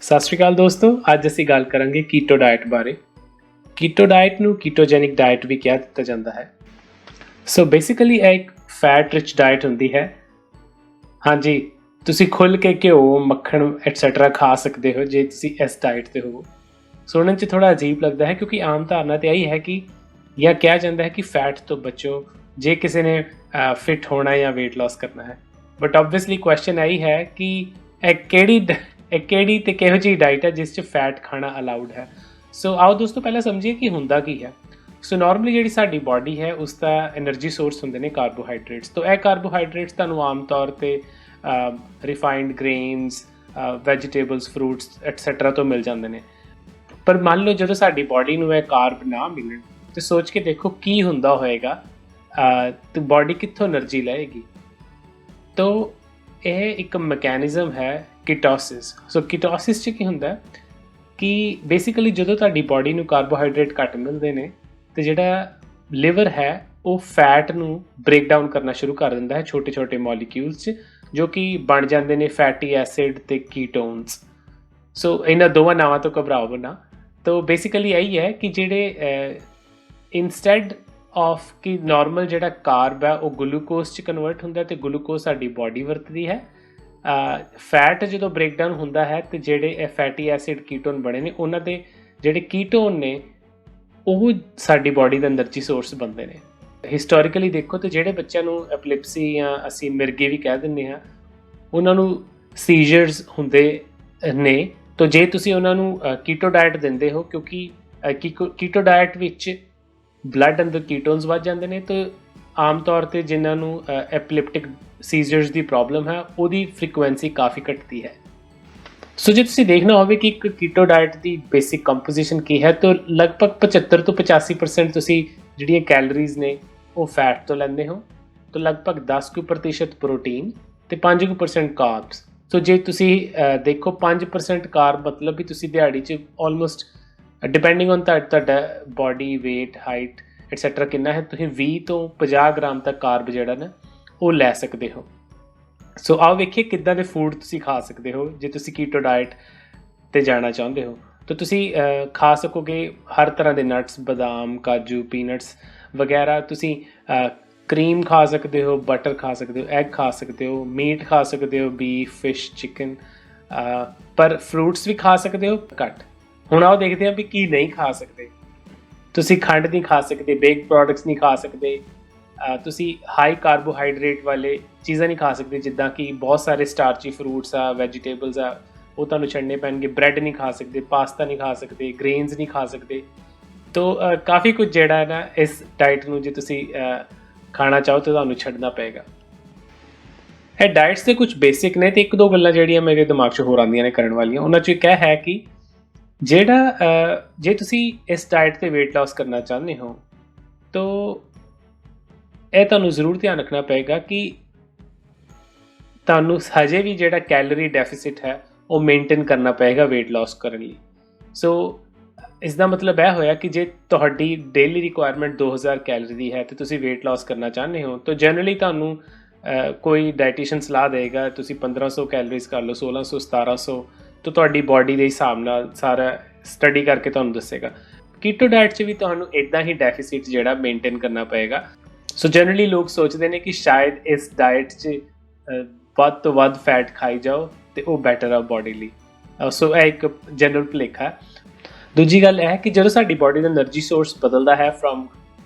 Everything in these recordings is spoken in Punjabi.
ਸਤਿ ਸ਼੍ਰੀ ਅਕਾਲ ਦੋਸਤੋ, ਅੱਜ ਅਸੀਂ ਗੱਲ ਕਰਾਂਗੇ ਕੀਟੋ ਡਾਇਟ ਬਾਰੇ। ਕੀਟੋ ਡਾਇਟ ਨੂੰ ਕੀਟੋਜੈਨਿਕ ਡਾਇਟ ਵੀ ਕਿਹਾ ਦਿੱਤਾ ਜਾਂਦਾ ਹੈ। ਸੋ ਬੇਸਿਕਲੀ ਇਹ ਇੱਕ ਫੈਟ ਰਿਚ ਡਾਇਟ ਹੁੰਦੀ ਹੈ। ਹਾਂਜੀ, ਤੁਸੀਂ ਖੁੱਲ੍ਹ ਕੇ ਘਿਓ, ਮੱਖਣ ਐਟਸੈਟਰਾ ਖਾ ਸਕਦੇ ਹੋ ਜੇ ਤੁਸੀਂ ਇਸ ਡਾਇਟ 'ਤੇ ਹੋ। ਸੁਣਨ 'ਚ ਥੋੜ੍ਹਾ ਅਜੀਬ ਲੱਗਦਾ ਹੈ ਕਿਉਂਕਿ ਆਮ ਧਾਰਨਾ ਤਾਂ ਇਹੀ ਹੈ ਕਿ ਜਾਂ ਕਿਹਾ ਜਾਂਦਾ ਹੈ ਕਿ ਫੈਟ ਤੋਂ ਬਚੋ ਜੇ ਕਿਸੇ ਨੇ ਫਿਟ ਹੋਣਾ ਜਾਂ ਵੇਟ ਲਾਸ ਕਰਨਾ ਹੈ। ਬਟ ਓਬਵੀਅਸਲੀ ਕੁਐਸਚਨ ਇਹੀ ਹੈ ਕਿ ਇਹ ਕਿਹੜੀ ਤੇ ਕਿਹੋ ਜਿਹੀ ਡਾਈਟ ਹੈ ਜਿਸ 'ਚ ਫੈਟ ਖਾਣਾ ਅਲਾਊਡ ਹੈ। ਸੋ ਆਓ ਦੋਸਤੋ ਪਹਿਲਾਂ ਸਮਝੀਏ ਕਿ ਹੁੰਦਾ ਕੀ ਹੈ। ਸੋ ਨਾਰਮਲੀ ਜਿਹੜੀ ਸਾਡੀ ਬਾਡੀ ਹੈ ਉਸ ਦਾ ਐਨਰਜੀ ਸੋਰਸ ਹੁੰਦੇ ਨੇ ਕਾਰਬੋਹਾਈਡਰੇਟਸ। ਤੋਂ ਇਹ ਕਾਰਬੋਹਾਈਡਰੇਟਸ ਤੁਹਾਨੂੰ ਆਮ ਤੌਰ 'ਤੇ refined grains, vegetables, fruits et cetera ਤੋਂ ਮਿਲ ਜਾਂਦੇ ਨੇ। ਪਰ ਮੰਨ ਲਓ ਜਦੋਂ ਸਾਡੀ ਬਾਡੀ ਨੂੰ ਇਹ ਕਾਰਬ ਨਾ ਮਿਲਣ ਤਾਂ ਸੋਚ ਕੇ ਦੇਖੋ ਕੀ ਹੁੰਦਾ ਹੋਏਗਾ, ਤੇ ਬਾਡੀ ਕਿੱਥੋਂ એનર્ਜੀ ਲਏਗੀ। ਤੋ ਇਹ ਇੱਕ ਮੈਕੈਨਿਜ਼ਮ ਹੈ ਕੀਟੋਸਿਸ। ਸੋ ਕੀਟੋਸਿਸ 'ਚ ਕੀ ਹੁੰਦਾ ਕਿ ਬੇਸਿਕਲੀ ਜਦੋਂ ਤੁਹਾਡੀ ਬਾਡੀ ਨੂੰ ਕਾਰਬੋਹਾਈਡਰੇਟ ਘੱਟ ਮਿਲਦੇ ਨੇ ਤੇ ਜਿਹੜਾ ਲਿਵਰ ਹੈ ਉਹ ਫੈਟ ਨੂੰ ਬ੍ਰੇਕ ਡਾਊਨ ਕਰਨਾ ਸ਼ੁਰੂ ਕਰ ਦਿੰਦਾ ਹੈ ਛੋਟੇ ਛੋਟੇ ਮੋਲੀਕਿਊਲਸ 'ਚ, ਜੋ ਕਿ ਬਣ ਜਾਂਦੇ ਨੇ ਫੈਟੀ ਐਸਿਡ ਤੇ ਕੀਟੋਨਸ। ਸੋ ਇਹਨਾਂ ਦੋਵਾਂ ਨਾਵਾਂ ਤੋਂ ਘਬਰਾਓ ਨਾ। ਤਾਂ ਬੇਸਿਕਲੀ ਇਹੀ ਹੈ ਕਿ ਜਿਹੜੇ ਇਨਸਟੈਡ ਆਫ ਕਿ ਨਾਰਮਲ ਜਿਹੜਾ ਕਾਰਬ ਹੈ ਉਹ ਗਲੂਕੋਜ਼ 'ਚ ਕਨਵਰਟ ਹੁੰਦਾ ਅਤੇ ਗਲੂਕੋਜ਼ ਸਾਡੀ ਬਾਡੀ ਵਰਤਦੀ ਹੈ। ਫੈਟ ਜਦੋਂ ਬ੍ਰੇਕਡਾਊਨ ਹੁੰਦਾ ਹੈ ਅਤੇ ਜਿਹੜੇ ਇਹ ਫੈਟੀ ਐਸਿਡ ਕੀਟੋਨ ਬਣੇ ਨੇ ਉਹਨਾਂ ਦੇ ਜਿਹੜੇ ਕੀਟੋਨ ਨੇ ਉਹ ਸਾਡੀ ਬਾਡੀ ਦਾ એનર્ਜੀ ਸੋਰਸ ਬਣਦੇ ਨੇ। ਹਿਸਟੋਰੀਕਲੀ ਦੇਖੋ ਤਾਂ ਜਿਹੜੇ ਬੱਚਿਆਂ ਨੂੰ ਐਪਿਲੈਪਸੀ ਜਾਂ ਅਸੀਂ ਮਿਰਗੇ ਵੀ ਕਹਿ ਦਿੰਦੇ ਹਾਂ ਉਹਨਾਂ ਨੂੰ ਸੀਜ਼ਰਸ ਹੁੰਦੇ ਨੇ। ਤਾਂ ਜੇ ਤੁਸੀਂ ਉਹਨਾਂ ਨੂੰ ਕੀਟੋ ਡਾਇਟ ਦਿੰਦੇ ਹੋ ਕਿਉਂਕਿ ਕੀਟੋ ਡਾਇਟ ਵਿੱਚ ਬਲੱਡ ਅੰਦਰ ਕੀਟੋਨਸ ਵੱਧ ਜਾਂਦੇ ਨੇ, ਤਾਂ ਆਮ ਤੌਰ 'ਤੇ ਜਿਨ੍ਹਾਂ ਨੂੰ ਐਪਿਲੈਪਟਿਕ ਸੀਜ਼ਰਸ ਦੀ ਪ੍ਰੋਬਲਮ ਹੈ ਉਹਦੀ ਫ੍ਰੀਕੁਐਂਸੀ ਕਾਫੀ ਘਟਦੀ ਹੈ। ਸੋ ਜੇ ਤੁਸੀਂ ਦੇਖਣਾ ਹੋਵੇ ਕਿ ਇੱਕ ਕੀਟੋ ਡਾਇਟ ਦੀ ਬੇਸਿਕ ਕੰਪੋਜੀਸ਼ਨ ਕੀ ਹੈ ਤਾਂ ਲਗਭਗ 75 ਤੋਂ 85% ਤੁਸੀਂ ਜਿਹੜੀਆਂ ਕੈਲਰੀਜ਼ ਨੇ ਉਹ ਫੈਟ ਤੋਂ ਲੈਂਦੇ ਹੋ, ਤਾਂ ਲਗਭਗ 10% ਪ੍ਰੋਟੀਨ ਅਤੇ 5% ਕਾਰਬਸ। ਸੋ ਜੇ ਤੁਸੀਂ ਦੇਖੋ 5% ਕਾਰਬ ਮਤਲਬ ਵੀ ਤੁਸੀਂ ਦਿਹਾੜੀ 'ਚ ਆਲਮੋਸਟ ਡਿਪੈਂਡਿੰਗ ਔਨ ਤੁਹਾਡਾ ਬਾਡੀ ਵੇਟ, ਹਾਈਟ ਐਟਸੈਟਰਾ ਕਿੰਨਾ ਹੈ, ਤੁਸੀਂ 20 ਤੋਂ 50 ਗ੍ਰਾਮ ਤੱਕ ਕਾਰਬ ਜਿਹੜਾ ਨਾ ਉਹ ਲੈ ਸਕਦੇ ਹੋ। ਸੋ ਆਓ ਵੇਖੀਏ ਕਿੱਦਾਂ ਦੇ ਫੂਡ ਤੁਸੀਂ ਖਾ ਸਕਦੇ ਹੋ ਜੇ ਤੁਸੀਂ ਕੀਟੋ ਡਾਇਟ 'ਤੇ ਜਾਣਾ ਚਾਹੁੰਦੇ ਹੋ। ਤਾਂ ਤੁਸੀਂ ਖਾ ਸਕੋਗੇ ਹਰ ਤਰ੍ਹਾਂ ਦੇ ਨਟਸ, ਬਦਾਮ, ਕਾਜੂ, ਪੀਨਟਸ ਵਗੈਰਾ। ਤੁਸੀਂ ਕਰੀਮ ਖਾ ਸਕਦੇ ਹੋ, ਬਟਰ ਖਾ ਸਕਦੇ ਹੋ, ਐਗ ਖਾ ਸਕਦੇ ਹੋ, ਮੀਟ ਖਾ ਸਕਦੇ ਹੋ, ਬੀਫ, ਫਿਸ਼, ਚਿਕਨ, ਪਰ ਫਰੂਟਸ ਵੀ ਖਾ ਸਕਦੇ ਹੋ ਘੱਟ। ਹੁਣ ਆਓ ਦੇਖਦੇ ਹਾਂ ਵੀ ਕੀ ਨਹੀਂ ਖਾ ਸਕਦੇ। ਤੁਸੀਂ ਖੰਡ ਨਹੀਂ ਖਾ ਸਕਦੇ, ਬੇਕ ਪ੍ਰੋਡਕਟਸ ਨਹੀਂ ਖਾ ਸਕਦੇ, ਤੁਸੀਂ ਹਾਈ ਕਾਰਬੋਹਾਈਡਰੇਟ ਵਾਲੇ ਚੀਜ਼ਾਂ ਨਹੀਂ ਖਾ ਸਕਦੇ ਜਿੱਦਾਂ ਕਿ ਬਹੁਤ ਸਾਰੇ ਸਟਾਰਚੀ ਫਰੂਟਸ ਆ, ਵੈਜੀਟੇਬਲਸ ਆ, ਉਹ ਤੁਹਾਨੂੰ ਛੱਡਣੇ ਪੈਣਗੇ। ਬ੍ਰੈਡ ਨਹੀਂ ਖਾ ਸਕਦੇ, ਪਾਸਤਾ ਨਹੀਂ ਖਾ ਸਕਦੇ, ਗ੍ਰੇਨਸ ਨਹੀਂ ਖਾ ਸਕਦੇ। ਤੋ ਕਾਫੀ ਕੁਝ ਜਿਹੜਾ ਹੈ ਨਾ ਇਸ ਡਾਇਟ ਨੂੰ ਜੇ ਤੁਸੀਂ ਖਾਣਾ ਚਾਹੋ ਤਾਂ ਤੁਹਾਨੂੰ ਛੱਡਣਾ ਪਏਗਾ। ਇਹ ਡਾਇਟਸ ਦੇ ਕੁਝ ਬੇਸਿਕ ਨੇ ਅਤੇ ਇੱਕ ਦੋ ਗੱਲਾਂ ਜਿਹੜੀਆਂ ਮੇਰੇ ਦਿਮਾਗ 'ਚ ਹੋਰ ਆਉਂਦੀਆਂ ਨੇ ਕਰਨ ਵਾਲੀਆਂ। ਉਹਨਾਂ 'ਚ ਇੱਕ ਇਹ ਹੈ ਕਿ ਜਿਹੜਾ ਜੇ ਤੁਸੀਂ ਇਸ ਡਾਇਟ 'ਤੇ ਵੇਟ ਲਾਸ ਕਰਨਾ ਚਾਹੁੰਦੇ ਹੋ ਤਾਂ ਇਹ ਤੁਹਾਨੂੰ ਜ਼ਰੂਰ ਧਿਆਨ ਰੱਖਣਾ ਪਏਗਾ ਕਿ ਤੁਹਾਨੂੰ ਹਜੇ ਵੀ ਜਿਹੜਾ ਕੈਲਰੀ ਡੈਫੀਸਿਟ ਹੈ ਉਹ ਮੇਨਟੇਨ ਕਰਨਾ ਪਏਗਾ ਵੇਟ ਲਾਸ ਕਰਨ ਲਈ। ਸੋ ਇਸ ਦਾ ਮਤਲਬ ਇਹ ਹੋਇਆ ਕਿ ਜੇ ਤੁਹਾਡੀ ਡੇਲੀ ਰਿਕੁਆਇਰਮੈਂਟ 2000 ਕੈਲਰੀ ਦੀ ਹੈ ਅਤੇ ਤੁਸੀਂ ਵੇਟ ਲਾਸ ਕਰਨਾ ਚਾਹੁੰਦੇ ਹੋ ਤਾਂ ਜਨਰਲੀ ਤੁਹਾਨੂੰ ਕੋਈ ਡਾਇਟੀਸ਼ੀਅਨ ਸਲਾਹ ਦੇਗਾ ਤੁਸੀਂ 1500 ਕੈਲਰੀਜ਼ ਕਰ ਲਓ, 1600, 1700, ਤਾਂ ਤੁਹਾਡੀ ਬਾਡੀ ਦੇ ਹਿਸਾਬ ਨਾਲ ਸਾਰਾ ਸਟੱਡੀ ਕਰਕੇ ਤੁਹਾਨੂੰ ਦੱਸੇਗਾ। ਕੀਟੋ ਡਾਇਟ 'ਚ ਵੀ ਤੁਹਾਨੂੰ ਇੱਦਾਂ ਹੀ ਡੈਫੀਸਿਟ ਜਿਹੜਾ ਮੇਨਟੇਨ ਕਰਨਾ ਪਏਗਾ। ਸੋ ਜਨਰਲੀ ਲੋਕ ਸੋਚਦੇ ਨੇ ਕਿ ਸ਼ਾਇਦ ਇਸ ਡਾਇਟ 'ਚ ਵੱਧ ਤੋਂ ਵੱਧ ਫੈਟ ਖਾਈ ਜਾਓ ਅਤੇ ਉਹ ਬੈਟਰ ਆ ਬਾਡੀ ਲਈ। ਸੋ ਇਹ ਇੱਕ ਜਨਰਲ ਭੁਲੇਖਾ ਹੈ। ਦੂਜੀ ਗੱਲ ਇਹ ਹੈ ਕਿ ਜਦੋਂ ਸਾਡੀ ਬਾਡੀ ਦਾ એનર્ਜੀ ਸੋਰਸ ਬਦਲਦਾ ਹੈ from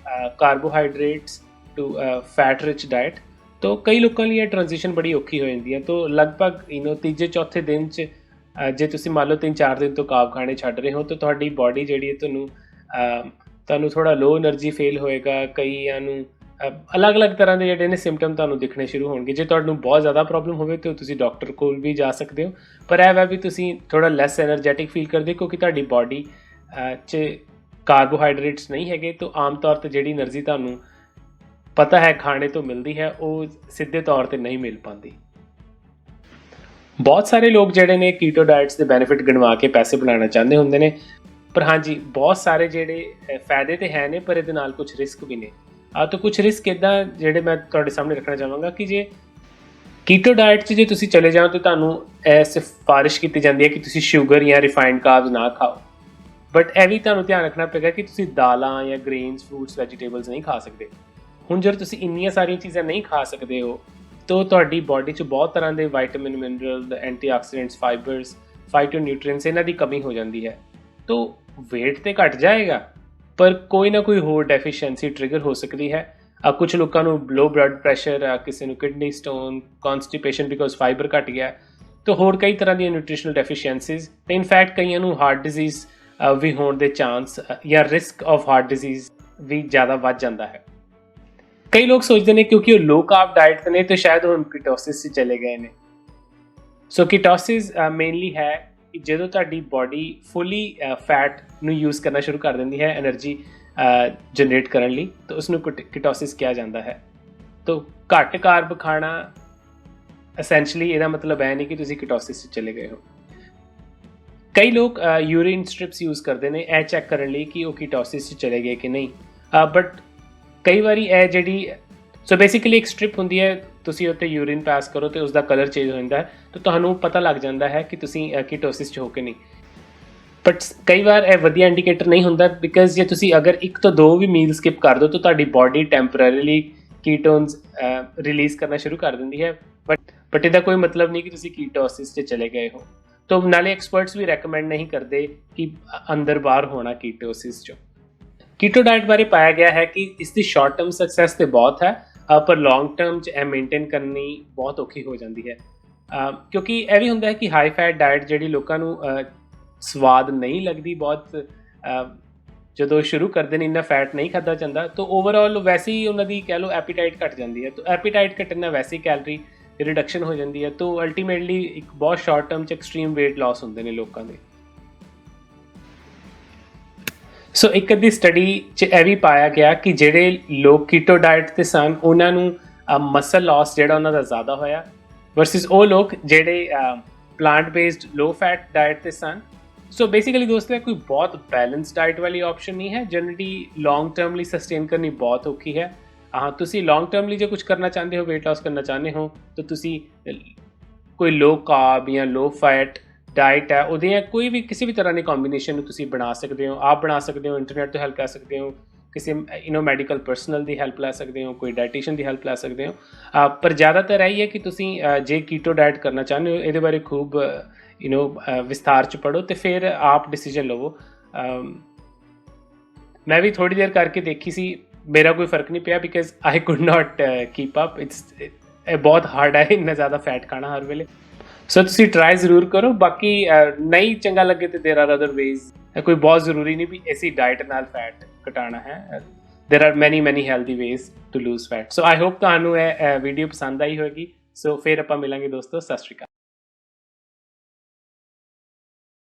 carbohydrates to fat rich diet, ਤਾਂ ਕਈ ਲੋਕਾਂ ਲਈ ਇਹ ਟ੍ਰਾਂਜੀਸ਼ਨ ਬੜੀ ਔਖੀ ਹੋ ਜਾਂਦੀ ਹੈ। ਤਾਂ ਲਗਭਗ ਤੀਜੇ ਚੌਥੇ ਦਿਨ 'ਚ ਜੇ ਤੁਸੀਂ ਮੰਨ ਲਓ 3-4 ਦਿਨ ਤੋਂ ਕਾਰਬ ਖਾਣੇ ਛੱਡ ਰਹੇ ਹੋ ਤਾਂ ਤੁਹਾਡੀ ਬਾਡੀ ਜਿਹੜੀ ਹੈ ਤੁਹਾਨੂੰ ਥੋੜ੍ਹਾ ਲੋ એનર્ਜੀ ਫੀਲ ਹੋਏਗਾ। ਕਈਆਂ ਨੂੰ ਅਲੱਗ-ਅਲੱਗ ਤਰ੍ਹਾਂ ਦੇ ਜਿਹੜੇ ਨੇ ਸਿੰਪਟਮ ਤੁਹਾਨੂੰ ਦਿਖਣੇ ਸ਼ੁਰੂ ਹੋਣਗੇ। ਜੇ ਤੁਹਾਨੂੰ ਬਹੁਤ ਜ਼ਿਆਦਾ ਪ੍ਰੋਬਲਮ ਹੋਵੇ ਤਾਂ ਤੁਸੀਂ ਡਾਕਟਰ ਕੋਲ ਵੀ ਜਾ ਸਕਦੇ ਹੋ, ਪਰ ਇਹ ਵਾ ਵੀ ਤੁਸੀਂ ਥੋੜ੍ਹਾ ਲੈਸ ਐਨਰਜੈਟਿਕ ਫੀਲ ਕਰਦੇ ਕਿਉਂਕਿ ਤੁਹਾਡੀ ਬਾਡੀ 'ਚ ਕਾਰਬੋਹਾਈਡਰੇਟਸ ਨਹੀਂ ਹੈਗੇ। ਤਾਂ ਆਮ ਤੌਰ 'ਤੇ ਜਿਹੜੀ એનર્ਜੀ ਤੁਹਾਨੂੰ ਪਤਾ ਹੈ ਖਾਣੇ ਤੋਂ ਮਿਲਦੀ ਹੈ ਉਹ ਸਿੱਧੇ ਤੌਰ 'ਤੇ ਨਹੀਂ ਮਿਲ ਪਾਉਂਦੀ। ਬਹੁਤ ਸਾਰੇ ਲੋਕ ਜਿਹੜੇ ਨੇ ਕੀਟੋ ਡਾਇਟਸ ਦੇ ਬੈਨੀਫਿਟ ਗਿਣਵਾ ਕੇ ਪੈਸੇ ਬਣਾਉਣਾ ਚਾਹੁੰਦੇ ਹੁੰਦੇ ਨੇ, ਪਰ ਹਾਂਜੀ ਬਹੁਤ ਸਾਰੇ ਜਿਹੜੇ ਫਾਇਦੇ ਤਾਂ ਹੈ ਨੇ ਪਰ ਇਹਦੇ ਨਾਲ ਕੁਝ ਰਿਸਕ ਵੀ ਨੇ। ਤਾਂ ਕੁਝ ਰਿਸਕ ਇੱਦਾਂ ਜਿਹੜੇ ਮੈਂ ਤੁਹਾਡੇ ਸਾਹਮਣੇ ਰੱਖਣਾ ਚਾਹਾਂਗਾ ਕਿ ਜੇ ਕੀਟੋ ਡਾਈਟ 'ਚ ਜੇ ਤੁਸੀਂ ਚਲੇ ਜਾਓ ਤਾਂ ਤੁਹਾਨੂੰ ਇਹ ਸਿਫਾਰਿਸ਼ ਕੀਤੀ ਜਾਂਦੀ ਹੈ ਕਿ ਤੁਸੀਂ ਸ਼ੂਗਰ ਜਾਂ ਰਿਫਾਈਨਡ ਕਾਰਬਸ ਨਾ ਖਾਓ, ਬਟ ਇਹ ਵੀ ਤੁਹਾਨੂੰ ਧਿਆਨ ਰੱਖਣਾ ਪਏਗਾ ਕਿ ਤੁਸੀਂ ਦਾਲਾਂ ਜਾਂ ਗ੍ਰੇਨਸ, ਫਰੂਟਸ, ਵੈਜੀਟੇਬਲਸ ਨਹੀਂ ਖਾ ਸਕਦੇ। ਹੁਣ ਜਦੋਂ ਤੁਸੀਂ ਇੰਨੀਆਂ ਸਾਰੀਆਂ ਚੀਜ਼ਾਂ ਨਹੀਂ ਖਾ ਸਕਦੇ ਹੋ ਤਾਂ ਤੁਹਾਡੀ ਬਾਡੀ 'ਚ ਬਹੁਤ ਤਰ੍ਹਾਂ ਦੇ ਵਿਟਾਮਿਨ, ਮਿਨਰਲ, ਐਂਟੀਆਕਸੀਡੈਂਟਸ, ਫਾਈਬਰਸ, ਫਾਈਟੋਨਿਊਟ੍ਰੀਐਂਟਸ ਇਹਨਾਂ ਦੀ ਕਮੀ ਹੋ ਜਾਂਦੀ ਹੈ। ਤਾਂ weight ਤੇ ਘਟ ਜਾਏਗਾ, ਪਰ ਕੋਈ ਨਾ ਕੋਈ ਹੋਰ ਡੈਫੀਸ਼ੀਐਂਸੀ ਟ੍ਰਿਗਰ ਹੋ ਸਕਦੀ ਹੈ। ਕੁਝ ਲੋਕਾਂ ਨੂੰ ਲੋ ਬਲੱਡ ਪ੍ਰੈਸ਼ਰ, ਕਿਸੇ ਨੂੰ kidney stone, constipation because fibre ਘਟ ਗਿਆ, ਤਾਂ ਹੋਰ ਕਈ ਤਰ੍ਹਾਂ ਦੀਆਂ ਨਿਊਟ੍ਰੀਸ਼ਨਲ ਡੈਫੀਸ਼ੀਐਂਸੀਜ਼, ਤੇ ਇਨਫੈਕਟ ਕਈਆਂ ਨੂੰ ਹਾਰਟ ਡਿਜ਼ੀਜ਼ ਵੀ ਹੋਣ ਦੇ ਚਾਂਸ ਜਾਂ ਰਿਸਕ ਆਫ ਹਾਰਟ ਡਿਜ਼ੀਜ਼ ਵੀ ਜ਼ਿਆਦਾ ਵੱਧ ਜਾਂਦਾ ਹੈ। ਕਈ ਲੋਕ ਸੋਚਦੇ ਨੇ ਕਿਉਂਕਿ ਉਹ ਲੋ ਕਾਰਬ ਡਾਈਟ ਤੇ ਨੇ ਤਾਂ ਸ਼ਾਇਦ ਹੁਣ ਕੀਟੋਸਿਸ 'ਚ ਚਲੇ ਗਏ ਨੇ। ਸੋ ਕੀਟੋਸਿਸ ਮੇਨਲੀ ਹੈ ਕਿ ਜਦੋਂ ਤੁਹਾਡੀ ਬਾਡੀ ਫੁੱਲੀ ਫੈਟ ਨੂੰ ਯੂਜ਼ ਕਰਨਾ ਸ਼ੁਰੂ ਕਰ ਦਿੰਦੀ ਹੈ એનર્ਜੀ ਜਨਰੇਟ ਕਰਨ ਲਈ, ਤਾਂ ਉਸ ਨੂੰ ਕੀਟੋਸਿਸ ਕਿਹਾ ਜਾਂਦਾ ਹੈ। ਤਾਂ ਘੱਟ ਕਾਰਬ ਖਾਣਾ ਐਸੈਂਸ਼ਲੀ ਇਹਦਾ ਮਤਲਬ ਹੈ ਨਹੀਂ ਕਿ ਤੁਸੀਂ ਕੀਟੋਸਿਸ 'ਚ ਚਲੇ ਗਏ ਹੋ। ਕਈ ਲੋਕ ਯੂਰਿਨ ਸਟ੍ਰਿਪਸ ਯੂਜ਼ ਕਰਦੇ ਨੇ ਇਹ ਚੈੱਕ ਕਰਨ ਲਈ ਕਿ ਉਹ ਕੀਟੋਸਿਸ 'ਚ ਚਲੇ ਗਏ ਕਿ ਨਹੀਂ, ਬਟ ਕਈ ਵਾਰੀ ਇਹ ਜਿਹੜੀ ਸੋ ਬੇਸਿਕਲੀ ਇੱਕ ਸਟ੍ਰਿਪ ਹੁੰਦੀ ਹੈ, ਤੁਸੀਂ ਉੱਤੇ ਯੂਰਿਨ ਪਾਸ ਕਰੋ ਅਤੇ ਉਸਦਾ ਕਲਰ ਚੇਂਜ ਹੋ ਜਾਂਦਾ ਹੈ, ਤਾਂ ਤੁਹਾਨੂੰ ਪਤਾ ਲੱਗ ਜਾਂਦਾ ਹੈ ਕਿ ਤੁਸੀਂ ਕੀਟੋਸਿਸ 'ਚ ਹੋ ਕੇ ਨਹੀਂ। ਬਟ ਕਈ ਵਾਰ ਇਹ ਵਧੀਆ ਇੰਡੀਕੇਟਰ ਨਹੀਂ ਹੁੰਦਾ, ਬਿਕਾਜ਼ ਜੇ ਤੁਸੀਂ ਅਗਰ 1 ਤੋਂ 2 ਵੀ ਮੀਲ ਸਕਿਪ ਕਰ ਦਿਓ ਤਾਂ ਤੁਹਾਡੀ ਬਾਡੀ ਟੈਂਪਰੇਰੀਲੀ ਕੀਟੋਨਸ ਰਿਲੀਜ਼ ਕਰਨਾ ਸ਼ੁਰੂ ਕਰ ਦਿੰਦੀ ਹੈ, ਬਟ ਇਹਦਾ ਕੋਈ ਮਤਲਬ ਨਹੀਂ ਕਿ ਤੁਸੀਂ ਕੀਟੋਸਿਸ 'ਚ ਚਲੇ ਗਏ ਹੋ। ਤਾਂ ਨਾਲੇ ਐਕਸਪਰਟਸ ਵੀ ਰეკਮੈਂਡ ਨਹੀਂ ਕਰਦੇ ਕਿ ਅੰਦਰ ਬਾਹਰ ਹੋਣਾ ਕੀਟੋਸਿਸ 'ਚੋਂ। ਕੀਟੋ ਡਾਈਟ ਬਾਰੇ ਪਾਇਆ ਗਿਆ ਹੈ ਕਿ ਇਸ ਦੀ ਸ਼ਾਰਟ ਟਰਮ ਸਕਸੈਸ ਤੇ ਬਹੁਤ ਹੈ, ਪਰ ਲੌਂਗ ਟਰਮ 'ਚ ਇਹ ਮੇਨਟੇਨ ਕਰਨੀ ਬਹੁਤ ਔਖੀ ਹੋ ਜਾਂਦੀ ਹੈ, ਕਿਉਂਕਿ ਇਹ ਵੀ ਹੁੰਦਾ ਹੈ ਕਿ ਹਾਈ ਫੈਟ ਡਾਈਟ ਜਿਹੜੀ ਲੋਕਾਂ ਨੂੰ ਸਵਾਦ ਨਹੀਂ ਲੱਗਦੀ ਬਹੁਤ, ਜਦੋਂ ਸ਼ੁਰੂ ਕਰਦੇ ਨੇ ਇੰਨਾ ਫੈਟ ਨਹੀਂ ਖਾਧਾ ਜਾਂਦਾ, ਤਾਂ ਓਵਰਆਲ ਵੈਸੇ ਹੀ ਉਹਨਾਂ ਦੀ ਕਹਿ ਲਓ ਐਪੀਟਾਈਟ ਘਟ ਜਾਂਦੀ ਹੈ। ਤਾਂ ਐਪੀਟਾਈਟ ਘਟਣ ਨਾਲ ਵੈਸੇ ਹੀ ਕੈਲਰੀ ਰਿਡਕਸ਼ਨ ਹੋ ਜਾਂਦੀ ਹੈ, ਤਾਂ ਅਲਟੀਮੇਟਲੀ ਇੱਕ ਬਹੁਤ ਸ਼ਾਰਟ ਟਰਮ 'ਚ ਐਕਸਟ੍ਰੀਮ weight loss ਹੁੰਦੇ ਨੇ ਲੋਕਾਂ ਦੇ। ਸੋ ਇੱਕ ਅੱਧੀ ਸਟੱਡੀ 'ਚ ਇਹ ਵੀ ਪਾਇਆ ਗਿਆ ਕਿ ਜਿਹੜੇ ਲੋਕ ਕੀਟੋ ਡਾਈਟ 'ਤੇ ਸਨ ਉਹਨਾਂ ਨੂੰ ਮਸਲ ਲਾਸ ਜਿਹੜਾ ਉਹਨਾਂ ਦਾ ਜ਼ਿਆਦਾ ਹੋਇਆ, ਵਰਸਿਸ ਉਹ ਲੋਕ ਜਿਹੜੇ plant based low fat diet 'ਤੇ ਸਨ। ਸੋ ਬੇਸਿਕਲੀ ਦੋਸਤੋ ਇਹ ਕੋਈ ਬਹੁਤ ਬੈਲੈਂਸ ਡਾਈਟ ਵਾਲੀ ਆਪਸ਼ਨ ਨਹੀਂ ਹੈ, ਜਨਰਲੀ ਲੌਂਗ ਟਰਮ ਲਈ ਸਸਟੇਨ ਕਰਨੀ ਬਹੁਤ ਔਖੀ ਹੈ। ਤੁਸੀਂ ਲੌਂਗ ਟਰਮ ਲਈ ਜੇ ਕੁਝ ਕਰਨਾ ਚਾਹੁੰਦੇ ਹੋ, weight loss ਕਰਨਾ ਚਾਹੁੰਦੇ ਹੋ, ਤਾਂ ਤੁਸੀਂ ਕੋਈ ਲੋ ਕਾਰਬ ਜਾਂ ਲੋ ਫੈਟ ਡਾਈਟ ਹੈ ਉਹਦੀਆਂ ਕੋਈ ਵੀ ਕਿਸੇ ਵੀ ਤਰ੍ਹਾਂ ਦੀ ਕੰਬੀਨੇਸ਼ਨ ਨੂੰ ਤੁਸੀਂ ਬਣਾ ਸਕਦੇ ਹੋ। ਆਪ ਬਣਾ ਸਕਦੇ ਹੋ, ਇੰਟਰਨੈਟ ਤੋਂ ਹੈਲਪ ਲੈ ਸਕਦੇ ਹੋ, ਕਿਸੇ ਮੈਡੀਕਲ ਪਰਸਨਲ ਦੀ ਹੈਲਪ ਲੈ ਸਕਦੇ ਹੋ, ਕੋਈ ਡਾਇਟੀਸ਼ੀਅਨ ਦੀ ਹੈਲਪ ਲੈ ਸਕਦੇ ਹੋ। ਪਰ ਜ਼ਿਆਦਾਤਰ ਇਹੀ ਹੈ ਕਿ ਤੁਸੀਂ ਜੇ ਕੀਟੋ ਡਾਈਟ ਕਰਨਾ ਚਾਹੁੰਦੇ ਹੋ ਇਹਦੇ ਬਾਰੇ ਖੂਬ ਵਿਸਥਾਰ 'ਚ ਪੜ੍ਹੋ ਅਤੇ ਫਿਰ ਆਪ ਡਿਸੀਜਨ ਲਵੋ। ਮੈਂ ਵੀ ਥੋੜ੍ਹੀ ਦੇਰ ਕਰਕੇ ਦੇਖੀ ਸੀ, ਮੇਰਾ ਕੋਈ ਫਰਕ ਨਹੀਂ ਪਿਆ, because I could not keep up. ਇਹ ਬਹੁਤ ਹਾਰਡ ਹੈ ਇੰਨਾ ਜ਼ਿਆਦਾ ਫੈਟ ਖਾਣਾ ਹਰ ਵੇਲੇ। ਸੋ ਤੁਸੀਂ ਟਰਾਈ ਜ਼ਰੂਰ ਕਰੋ, ਬਾਕੀ ਨਹੀਂ ਚੰਗਾ ਲੱਗੇ ਤਾਂ ਦੇਰ ਆਰ ਅਦਰ ਵੇਜ਼। ਕੋਈ ਬਹੁਤ ਜ਼ਰੂਰੀ ਨਹੀਂ ਵੀ ਇਸੀ ਡਾਈਟ ਨਾਲ ਫੈਟ ਘਟਾਉਣਾ ਹੈ। There are many healthy ways to lose fat. So I hope ਤੁਹਾਨੂੰ ਇਹ ਵੀਡੀਓ ਪਸੰਦ ਆਈ ਹੋਏਗੀ। ਸੋ ਫਿਰ ਆਪਾਂ ਮਿਲਾਂਗੇ ਦੋਸਤੋ, ਸਤਿ ਸ਼੍ਰੀ ਅਕਾਲ।